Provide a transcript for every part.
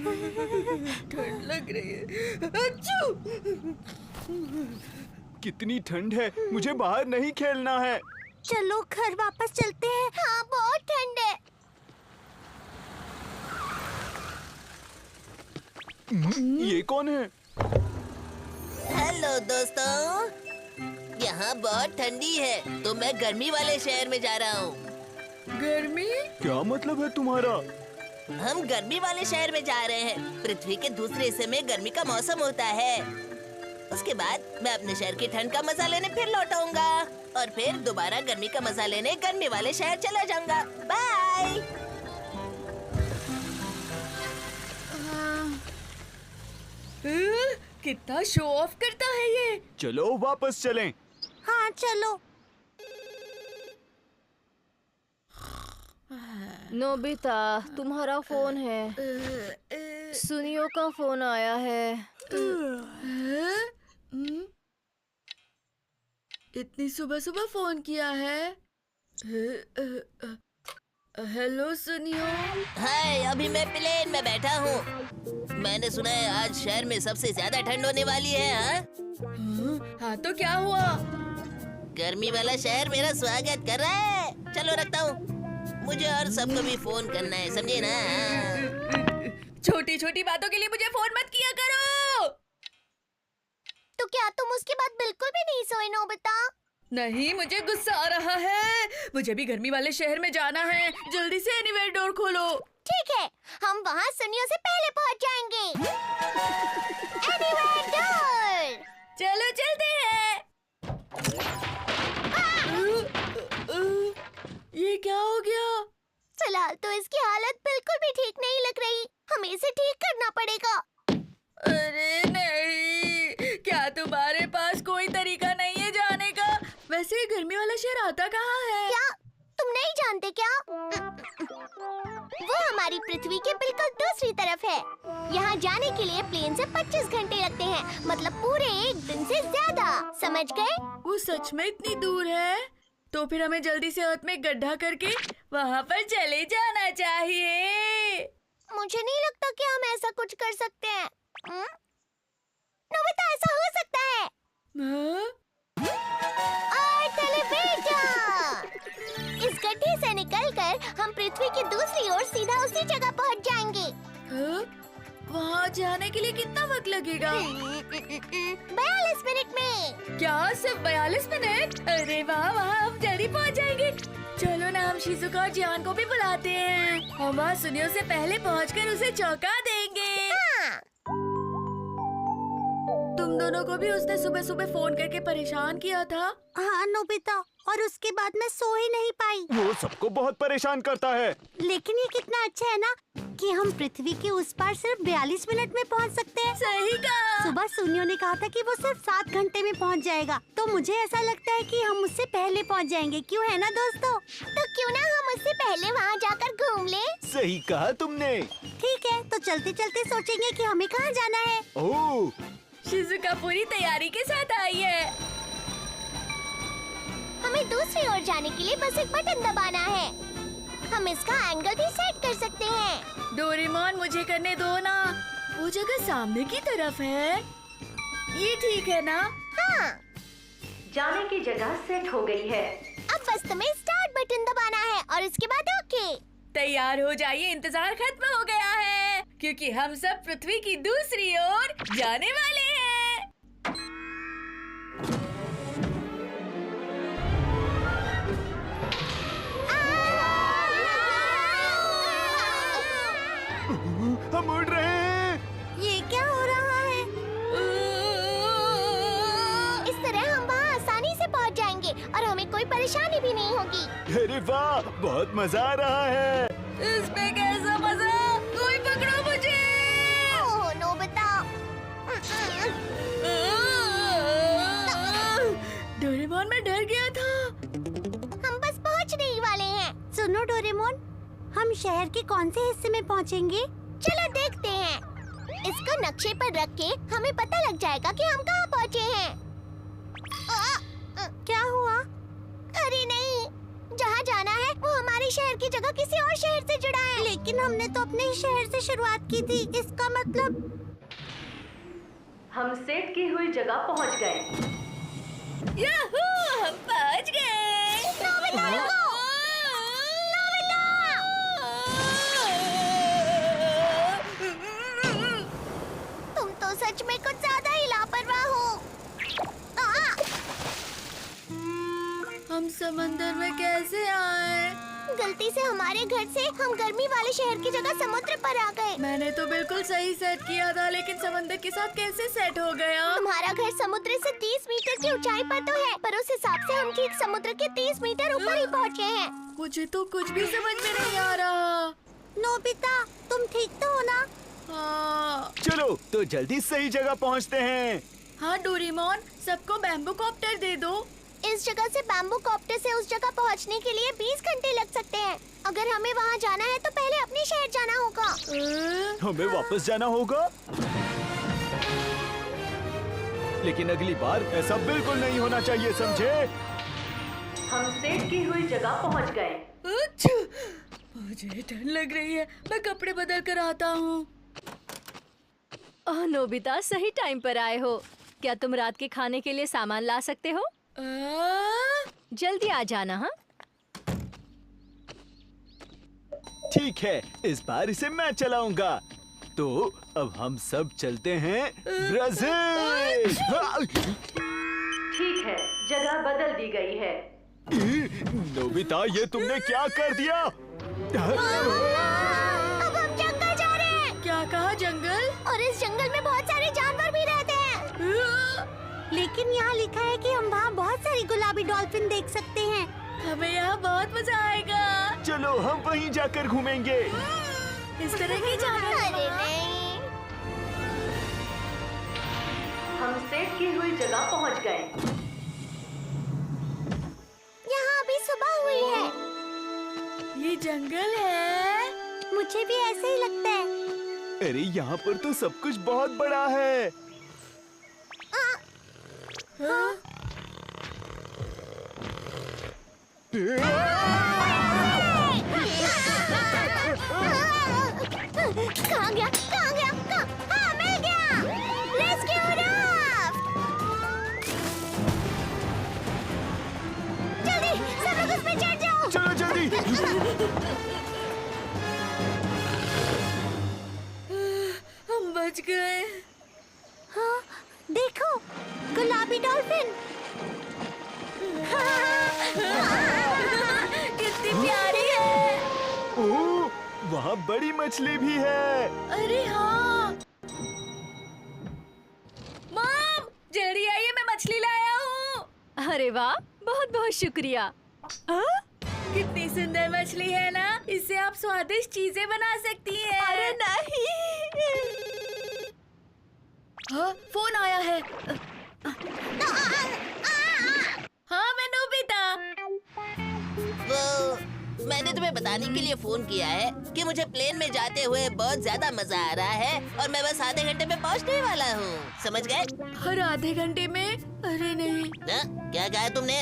ठंड लग रही है। अच्छू! कितनी ठंड है, मुझे बाहर नहीं खेलना है। चलो घर वापस चलते हैं। हाँ, बहुत ठंड है। ये कौन है? हेलो दोस्तों, यहाँ बहुत ठंडी है तो मैं गर्मी वाले शहर में जा रहा हूँ। गर्मी? क्या मतलब है तुम्हारा? हम गर्मी वाले शहर में जा रहे हैं। पृथ्वी के दूसरे हिस्से में गर्मी का मौसम होता है। उसके बाद मैं अपने शहर की ठंड का मजा लेने फिर लौटाऊंगा और फिर दोबारा गर्मी का मजा लेने गर्मी वाले शहर चला जाऊंगा। बाय। कितना शो ऑफ करता है ये। चलो वापस चलें। हाँ चलो। नोबिता, तुम्हारा फोन है। सुनियो का फोन आया है। इतनी सुबह सुबह फोन किया है। हेलो सुनियो। हाय, अभी मैं प्लेन में बैठा हूँ। मैंने सुना है आज शहर में सबसे ज्यादा ठंड होने वाली है। हाँ तो क्या हुआ? गर्मी वाला शहर मेरा स्वागत कर रहा है। चलो रखता हूँ, मुझे और सबको भी फोन करना है, समझे ना? छोटी छोटी बातों के लिए मुझे फोन मत किया करो। तो क्या तुम उसके बाद बिल्कुल भी नहीं सोए नोबिता? नहीं, मुझे गुस्सा आ रहा है। मुझे भी गर्मी वाले शहर में जाना है। जल्दी से एनीवेयर डोर खोलो। ठीक है, हम वहाँ सुनियो से पहले पहुँच जाएंगे। Anywhere door. चलो चलते हैं। ये क्या हो गया? फिलहाल तो इसकी हालत बिल्कुल भी ठीक नहीं लग रही। हमें इसे ठीक करना पड़ेगा। अरे नहीं, क्या तुम्हारे पास कोई तरीका नहीं है जाने का? वैसे ये गर्मी वाला शहर आता कहाँ है? क्या तुम नहीं जानते क्या? वो हमारी पृथ्वी के बिल्कुल दूसरी तरफ है। यहाँ जाने के लिए प्लेन से 25 घंटे लगते हैं, मतलब पूरे एक दिन से ज्यादा। समझ गए? वो सच में इतनी दूर है? तो फिर हमें जल्दी से अर्थ में गड्ढा करके वहाँ पर चले जाना चाहिए। मुझे नहीं लगता कि हम ऐसा कुछ कर सकते हैं। नोबिता, ऐसा हो सकता है। हाँ? अर्थ एलिवेटर! इस गड्ढे से निकलकर हम पृथ्वी की दूसरी ओर सीधा उसी जगह पहुंच जाएंगे। हाँ? वहाँ जाने के लिए कितना वक्त लगेगा? 42 मिनट में। क्या सिर्फ 42 मिनट? अरे वाह, वहाँ हम जल्दी पहुँच जाएंगे। चलो ना, हम शिजुका और जियान को भी बुलाते हैं। हम वहाँ सुनियो से पहले पहुँचकर उसे चौंका देंगे। हाँ। तुम दोनों को भी उसने सुबह सुबह फोन करके परेशान किया था। हाँ नोबिता, और उसके बाद मैं सो ही नहीं पाई। वो सबको बहुत परेशान करता है। लेकिन ये कितना अच्छा है ना कि हम पृथ्वी के उस पार सिर्फ 42 मिनट में पहुंच सकते हैं। सही कहा। सुबह सुनियो ने कहा था कि वो सिर्फ 7 घंटे में पहुंच जाएगा, तो मुझे ऐसा लगता है कि हम उससे पहले पहुंच जाएंगे। क्यों है ना दोस्तों? तो क्यों ना हम उससे पहले वहां जाकर घूम लें? सही कहा तुमने। ठीक है, तो चलते चलते सोचेंगे कि हमें कहाँ जाना है। ओह, शिजुका पूरी तैयारी के साथ आई है। हमें दूसरी ओर जाने के लिए बस एक बटन दबाना है। हम इसका एंगल भी सेट कर सकते हैं। डोरेमोन, मुझे करने दो ना। वो जगह सामने की तरफ है। ये ठीक है ना? हाँ। जाने की जगह सेट हो गई है। अब बस तुम्हें स्टार्ट बटन दबाना है और इसके बाद ओके। तैयार हो जाइए, इंतजार खत्म हो गया है, क्योंकि हम सब पृथ्वी की दूसरी ओर जाने वाले हैं। हम उड़ रहे हैं। ये क्या हो रहा है? इस तरह हम वहाँ आसानी से पहुँच जाएंगे और हमें कोई परेशानी भी नहीं होगी। अरे वाह, बहुत मजा आ रहा है। इसमें कैसा मजा? कोई पकड़ो मुझे। ओह नोबिता। डोरेमोन, मैं डर गया था। हम बस पहुँचने ही वाले हैं। सुनो डोरेमोन, हम शहर के कौन से हिस्से में पहुँचेंगे? चलो देखते हैं। इसको नक्शे पर रख के हमें पता लग जाएगा कि हम कहाँ पहुँचे हैं। क्या हुआ? अरे नहीं, जहाँ जाना है वो हमारे शहर की जगह किसी और शहर से जुड़ा है। लेकिन हमने तो अपने ही शहर से शुरुआत की थी। इसका मतलब हम सेट की हुई जगह पहुंच गए। याहू, हम पहुंच गए। तुम तो सच में कुछ ज्यादा ही लापरवाह हो। हम समंदर में कैसे आए? गलती से हमारे घर से हम गर्मी वाले शहर की जगह समुद्र पर आ गए। मैंने तो बिल्कुल सही सेट किया था, लेकिन समंदर के साथ कैसे सेट हो गया? हमारा घर समुद्र से 30 मीटर की ऊंचाई पर तो है, पर उस हिसाब से हम ठीक समुद्र के 30 मीटर ऊपर ही पहुंच गए हैं। मुझे तो कुछ भी समझ में नहीं आ रहा। नोबिता, तुम ठीक तो हो ना? हाँ, चलो तो जल्दी सही जगह पहुंचते हैं। हाँ डोरेमोन, सबको बैम्बू कॉप्टर दे दो। इस जगह से बैम्बू कॉप्टर से उस जगह पहुंचने के लिए 20 घंटे लग सकते हैं। अगर हमें वहां जाना है तो पहले अपने शहर जाना होगा। हमें वापस जाना होगा, लेकिन अगली बार ऐसा बिल्कुल नहीं होना चाहिए, समझे? हम सेट की हुई जगह पहुंच गए। अच्छा, मुझे ठंड लग रही है, मैं कपड़े बदल कर आता हूँ। ओह नोबिता, सही टाइम पर आए हो। क्या तुम रात के खाने के लिए सामान ला सकते हो? जल्दी आ जाना। हाँ, ठीक है, इस बार इसे मैं चलाऊंगा। तो अब हम सब चलते हैं ब्राजील। ठीक है, जगह बदल दी गई है। नोबिता, ये तुमने क्या कर दिया? अब हम जंगल जा रहे हैं। क्या कहा, जंगल? और इस जंगल में बहुत सारे जानवर भी रहते हैं। लेकिन यहाँ लिखा है कि हम वहाँ बहुत सारी गुलाबी डॉल्फिन देख सकते हैं। हमें यहाँ बहुत मजा आएगा। चलो हम वहीं जाकर घूमेंगे। इस तरह की जानवर। अरे नहीं। हम सेट की हुई जगह पहुंच गए। यहाँ अभी सुबह हुई है। ये जंगल है। मुझे भी ऐसे ही लगता है। अरे यहाँ पर तो सब कुछ बहुत बड़ा है। हाँ? कहाँ गया? कहाँ गया? हाँ, मिल गया। Rescue raft. जल्दी, सब लोग उस पे चढ़ जाओ। चलो जल्दी। हम बच गए। हाँ, देखो, गुलाबी डॉल्फिन। कितनी प्यारी है। ओह, वहाँ बड़ी मछली भी है। अरे हाँ, मॉम, जल्दी आइए, मैं मछली लाया हूँ। अरे वाह, बहुत बहुत शुक्रिया। हाँ? कितनी सुंदर मछली है ना, इससे आप स्वादिष्ट चीजें बना सकती हैं। अरे नहीं। हाँ, फोन आया है। हाँ, मैं नोबिता। वो मैंने तुम्हें बताने के लिए फोन किया है कि मुझे प्लेन में जाते हुए बहुत ज्यादा मजा आ रहा है और मैं बस आधे घंटे में पहुंचने वाला हूँ। समझ गए? हर आधे घंटे में? अरे नहीं। क्या कहा तुमने?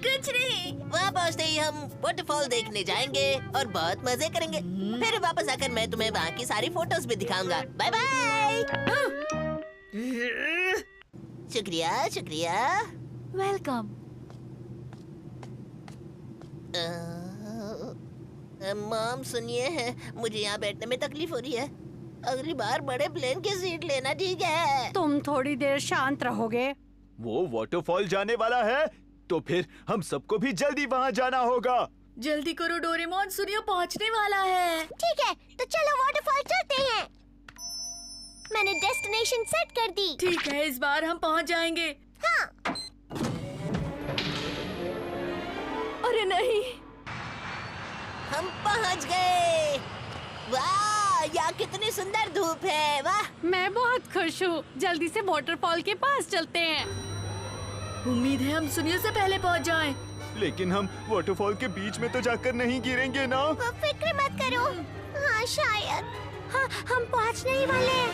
कुछ नहीं। वहाँ पहुँचते ही हम वाटरफॉल देखने जाएंगे और बहुत मजे करेंगे। फिर वापस आकर मैं तुम्हें वहाँ की सारी फोटोज भी दिखाऊंगा। Bye bye. शुक्रिया शुक्रिया। वेलकम। मॉम सुनिए, मुझे यहाँ बैठने में तकलीफ हो रही है। अगली बार बड़े प्लेन की सीट लेना, ठीक है? तुम थोड़ी देर शांत रहोगे? वो वाटरफॉल जाने वाला है, तो फिर हम सबको भी जल्दी वहाँ जाना होगा। जल्दी करो डोरेमोन, सुनियो पहुँचने वाला है। ठीक है, तो चलो वाटरफॉल चलते हैं। मैंने डेस्टिनेशन सेट कर दी। ठीक है, इस बार हम पहुँच जाएंगे। हाँ। अरे नहीं। हम पहुँच गए। वाह, यहाँ कितनी सुंदर धूप है। वाह। मैं बहुत खुश हूँ। जल्दी से वाटरफॉल के पास चलते हैं। उम्मीद है हम सुनियो से पहले पहुँच जाएं। लेकिन हम वाटरफॉल के बीच में तो जाकर नहीं गिरेंगे ना? वो फिक्र मत करो। हाँ शायद। हाँ, हम पहुँचने ही वाले हैं।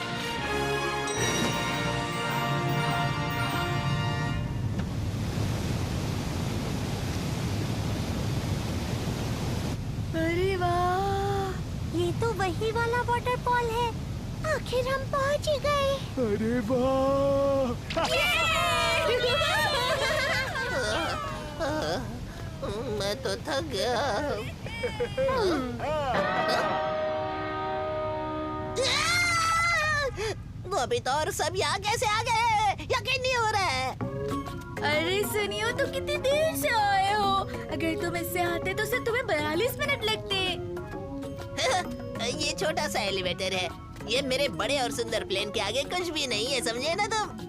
तो वही वाला वाटरफॉल है। आखिर हम पहुंच ही गए। अरे वाह! मैं तो थक गया। गोभी तो और सब यहाँ कैसे आ गए? यकीन नहीं हो रहा है। अरे सुनियो, तुम कितनी देर से आए हो? अगर तुम इससे आते तो सिर्फ तुम्हें 42 मिनट लगते। ये छोटा सा एलिवेटर है। ये मेरे बड़े और सुंदर प्लेन के आगे कुछ भी नहीं है, समझे ना तुम?